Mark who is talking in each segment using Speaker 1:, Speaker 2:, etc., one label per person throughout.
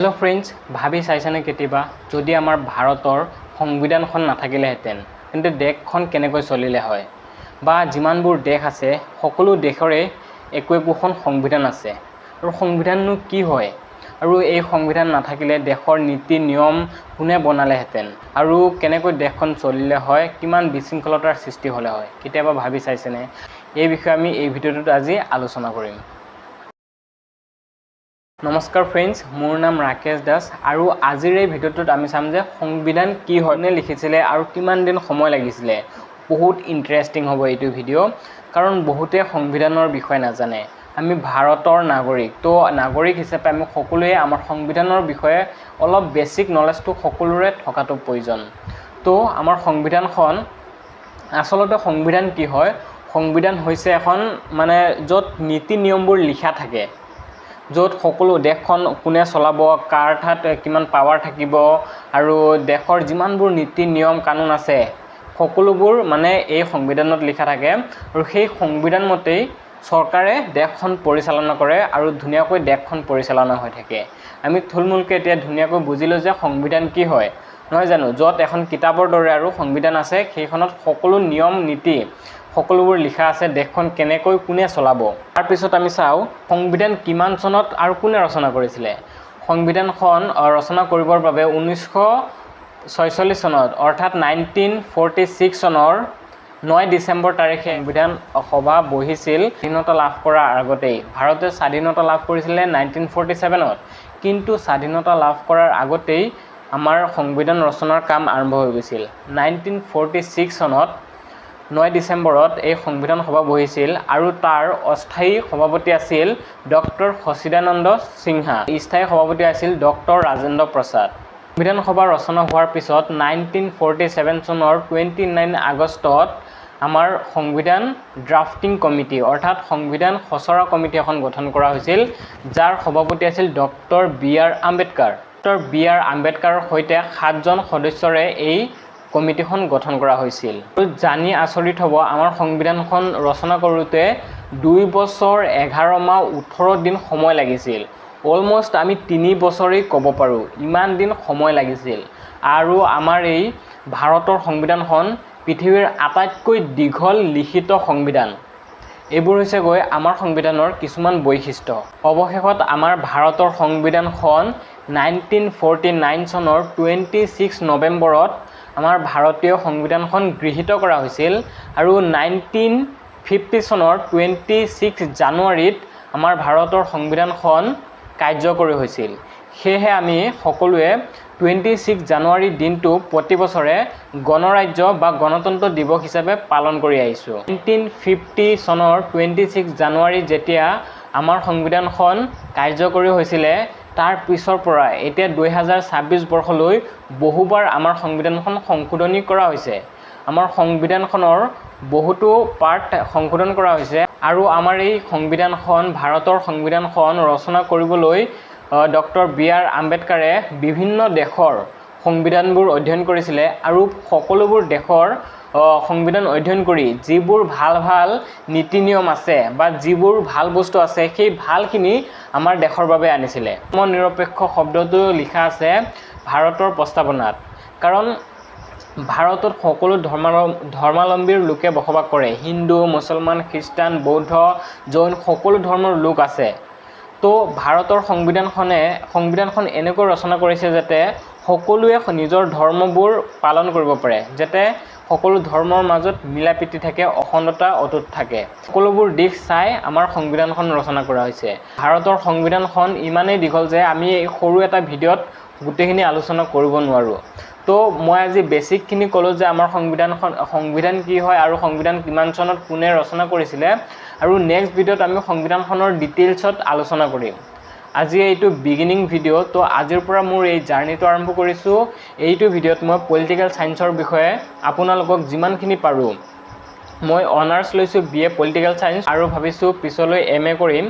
Speaker 1: Hello friends भाबी চাইছানে কেতিয়াবা যদি আমাৰ ভাৰতৰ সংবিধানখন নাথাকিলেহেঁতেন তেন্তে দেশখন কেনেকৈ চলিলে হয় বা যিমানবোৰ দেশ আছে সকলো দেশৰে একোখন সংবিধান আছে আৰু সংবিধাননো কি হয় আৰু এই সংবিধান নাথাকিলে দেশৰ নীতি নিয়ম কোনে বনালেহেঁতেন আৰু কেনেকৈ দেশখন চলিলে হয় কিমান বিশৃংখলতাৰ সৃষ্টি হ'লে হয় কেতিয়াবা ভাবি চাইছেনে এই বিষয়ে আমি এই ভিডিঅ'টোত আজি আলোচনা কৰিম। নমস্কাৰ ফ্ৰেন্ডছ, মোৰ নাম ৰাকেশ দাস আৰু আজিৰ এই ভিডিঅ'টোত আমি চাম যে সংবিধান কি হয়, কোনে লিখিছিলে আৰু কিমান দিন সময় লাগিছিলে। বহুত ইণ্টাৰেষ্টিং হ'ব এইটো ভিডিঅ' কাৰণ বহুতে সংবিধানৰ বিষয়ে নাজানে। আমি ভাৰতৰ নাগৰিক, তো নাগৰিক হিচাপে আমি সকলোৱে আমাৰ সংবিধানৰ বিষয়ে অলপ বেছিক নলেজটো সকলোৰে থকাটো প্ৰয়োজন। তো আমাৰ সংবিধানখন আচলতে সংবিধান কি হয়, সংবিধান হৈছে এখন য'ত নীতি নিয়মবোৰ লিখা থাকে, য'ত সকলো দেশখন কোনে চলাব, কাৰ ঠাত কিমান পাৱাৰ থাকিব আৰু দেশৰ যিমানবোৰ নীতি নিয়ম কানুন আছে সকলোবোৰ এই সংবিধানত লিখা থাকে আৰু সেই সংবিধান মতেই চৰকাৰে দেশখন পৰিচালনা কৰে আৰু ধুনীয়াকৈ দেশখন পৰিচালনা হৈ থাকে। আমি থুলমূলকৈ এতিয়া ধুনীয়াকৈ বুজিলোঁ যে সংবিধান কি হয়, নহয় জানো, য'ত এখন কিতাপৰ দৰে আৰু সংবিধান আছে, সেইখনত সকলো নিয়ম নীতি সকলোবোৰ লিখা আছে, দেশখন কেনেকৈ কোনে চলাব। তাৰপিছত আমি চাওঁ সংবিধান কিমান চনত আৰু কোনে ৰচনা কৰিছিলে। সংবিধানখন ৰচনা কৰিবৰ বাবে 1946 চনত অৰ্থাৎ 1946 চনৰ 9 ডিচেম্বৰ তাৰিখে সংবিধান সভা বহিছিল। স্বাধীনতা লাভ কৰাৰ আগতেই ভাৰতে স্বাধীনতা লাভ কৰিছিলে 1947ত, কিন্তু স্বাধীনতা লাভ কৰাৰ আগতেই আমাৰ সংবিধান ৰচনাৰ কাম আৰম্ভ হৈ গৈছিল। 1946 চনত 9 ডিচেম্বৰত এই সংবিধান সভা বহিছিল আৰু তাৰ অস্থায়ী সভাপতি আছিল ডক্টৰ সচিদানন্দ সিনহা, স্থায়ী সভাপতি আছিল ডক্টৰ ৰাজেন্দ্ৰ প্ৰসাদ। সংবিধান সভা ৰচনা হোৱাৰ পিছত 1947 চনৰ 29 আগষ্টত আমাৰ সংবিধান ড্ৰাফটিং কমিটি অৰ্থাৎ সংবিধান খচৰা কমিটি এখন গঠন কৰা হৈছিল, যাৰ সভাপতি আছিল doctor BR. Ambedkar. Doctor BR. আম্বেদকাৰৰ সৈতে 7জন সদস্যৰে এই কমিটিখন গঠন কৰা হৈছিল। আৰু জানি আচৰিত হ'ব, আমাৰ সংবিধানখন ৰচনা কৰোঁতে 2 বছৰ 11 মাহ 18 দিন সময় লাগিছিল। অলমষ্ট আমি 3 বছৰেই ক'ব পাৰোঁ, ইমান দিন সময় লাগিছিল। আৰু আমাৰ এই ভাৰতৰ সংবিধানখন পৃথিৱীৰ আটাইতকৈ দীঘল লিখিত সংবিধান। এইবোৰ হৈছে আমাৰ সংবিধানৰ কিছুমান বৈশিষ্ট্য। অৱশেষত আমাৰ ভাৰতৰ সংবিধানখন 1949 চনৰ 26 নৱেম্বৰত আমাৰ ভাৰতীয় সংবিধানখন গৃহীত কৰা হৈছিল আৰু 1950 চনৰ 26 জানুৱাৰীত আমাৰ ভাৰতৰ সংবিধানখন কাৰ্যকৰী হৈছিল। সেয়েহে আমি সকলোৱে 26 জানুৱাৰী দিনটো প্ৰতি বছৰে গণৰাজ্য বা গণতন্ত্ৰ দিৱস হিচাপে পালন কৰি আহিছোঁ। 1950 চনৰ 26 জানুৱাৰী যেতিয়া আমাৰ সংবিধানখন কাৰ্যকৰী হৈছিলে, তাৰ পিছৰ পৰা এতিয়া 2026 বৰ্ষলৈ বহুবাৰ আমাৰ সংবিধানখন সংশোধনী কৰা হৈছে। আমাৰ সংবিধানখনৰ বহুতো পাৰ্ট সংশোধন কৰা হৈছে আৰু আমাৰ এই সংবিধানখন ভাৰতৰ সংবিধানখন ৰচনা কৰিবলৈ ডক্টৰ বি.আৰ. আম্বেদকাৰে বিভিন্ন দেশৰ সংবিধানবোৰ অধ্যয়ন কৰিছিলে আৰু সকলোবোৰ দেশৰ সংবিধান অধ্যয়ন কৰি যিবোৰ ভাল ভাল নীতি নিয়ম আছে বা যিবোৰ ভাল বস্তু আছে সেই ভালখিনি আমাৰ দেশৰ বাবে আনিছিলে। ধৰ্মনিৰপেক্ষ শব্দটো লিখা আছে ভাৰতৰ প্ৰস্তাৱনাত, কাৰণ ভাৰতত সকলো ধৰ্মাৱলম্বীৰ লোকে বসবাস কৰে। হিন্দু, মুছলমান, খ্ৰীষ্টান, বৌদ্ধ, জৈন সকলো ধৰ্মৰ লোক আছে। তো ভাৰতৰ সংবিধানখন এনেকৈ ৰচনা কৰিছে যাতে সকলোৱে নিজৰ ধৰ্মবোৰ পালন কৰিব পাৰে, যাতে সকলো ধৰ্মৰ মাজত মিলা প্ৰীতি থাকে, অখণ্ডতা অটুট থাকে। সকলোবোৰ দিশ চাই আমাৰ সংবিধানখন ৰচনা কৰা হৈছে। ভাৰতৰ সংবিধানখন ইমানেই দীঘল যে আমি এই সৰু এটা ভিডিঅ'ত গোটেইখিনি আলোচনা কৰিব নোৱাৰোঁ। তো মই আজি বেছিকখিনি ক'লোঁ যে আমাৰ সংবিধান কি হয় আৰু সংবিধান কিমান চনত কোনে ৰচনা কৰিছিলে, আৰু নেক্সট ভিডিঅ'ত আমি সংবিধানখনৰ ডিটেইলছত আলোচনা কৰিম। আজি এইটো বিগিনিং ভিডিঅ', তো আজিৰ পৰা মোৰ এই জাৰ্ণিটো আৰম্ভ কৰিছোঁ। এইটো ভিডিঅ'ত মই পলিটিকেল ছায়েন্সৰ বিষয়ে আপোনালোকক যিমানখিনি পাৰোঁ, মই অনাৰ্ছ লৈছোঁ BA পলিটিকেল ছায়েন্স আৰু ভাবিছোঁ পিছলৈ MA কৰিম।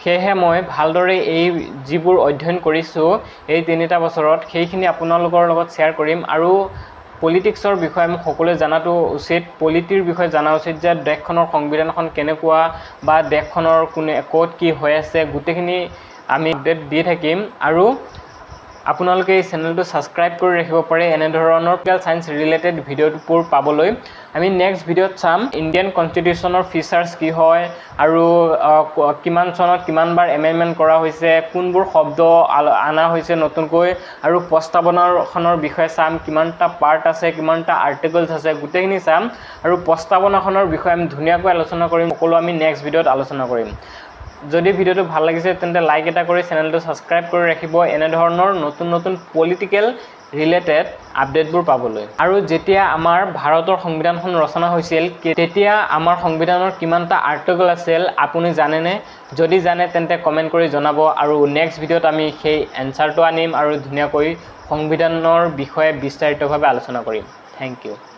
Speaker 1: সেয়েহে মই ভালদৰে এই যিবোৰ অধ্যয়ন কৰিছোঁ এই 3টা বছৰত সেইখিনি আপোনালোকৰ লগত শ্বেয়াৰ কৰিম। আৰু পলিটিক্সৰ বিষয়ে আমি সকলোৱে জনাটো উচিত, পলিটিৰ বিষয়ে জনা উচিত যে দেশখনৰ সংবিধানখন কেনেকুৱা বা দেশখনৰ ক'ত কি হৈ আছে গোটেইখিনি আমি আপডেট দি থাকিম। আৰু আপোনালোকে এই চেনেলটো ছাবস্ক্ৰাইব কৰি ৰাখিব পাৰে এনে ধৰণৰ পলিটিকেল সায়েন্স ৰিলেটেড ভিডিঅ'বোৰ পাবলৈ আমি নেক্সট ভিডিঅ'ত চাম ইণ্ডিয়ান কনষ্টিটিউশ্যনৰ ফিচাৰ্ছ কি হয় আৰু কিমান চনত কিমানবাৰ এমেণ্ডমেণ্ট কৰা হৈছে কোনবোৰ শব্দ আনা হৈছে নতুনকৈ আৰু প্ৰস্তাৱনাখনৰ বিষয়ে চাম কিমানটা পাৰ্ট আছে কিমানটা আৰ্টিকলছ আছে গোটেইখিনি চাম আৰু প্ৰস্তাৱনাখনৰ বিষয়ে আমি ধুনীয়াকৈ আলোচনা কৰিম সকলো আমি নেক্সট ভিডিঅ'ত আলোচনা কৰিম যদি ভিডিঅ'টো ভাল লাগিছে তেন্তে লাইক এটা কৰি চেনেলটো ছাবস্ক্ৰাইব কৰি ৰাখিব এনে ধৰণৰ নতুন নতুন পলিটিকেল ৰিলেটেড আপডেটবোৰ পাবলৈ আৰু যেতিয়া আমাৰ ভাৰতৰ সংবিধানখন ৰচনা হৈছিল তেতিয়া আমাৰ সংবিধানৰ কিমানটা আৰ্টিকল আছিল আপুনি জানেনে যদি জানে তেন্তে কমেন্ট কৰি জনাব আৰু নেক্সট ভিডিঅ'ত আমি সেই এনসাৰটো আনিম আৰু ধুনীয়াকৈ সংবিধানৰ বিষয়ে বিস্তাৰিতভাৱে আলোচনা কৰিম থ্যাংক ইউ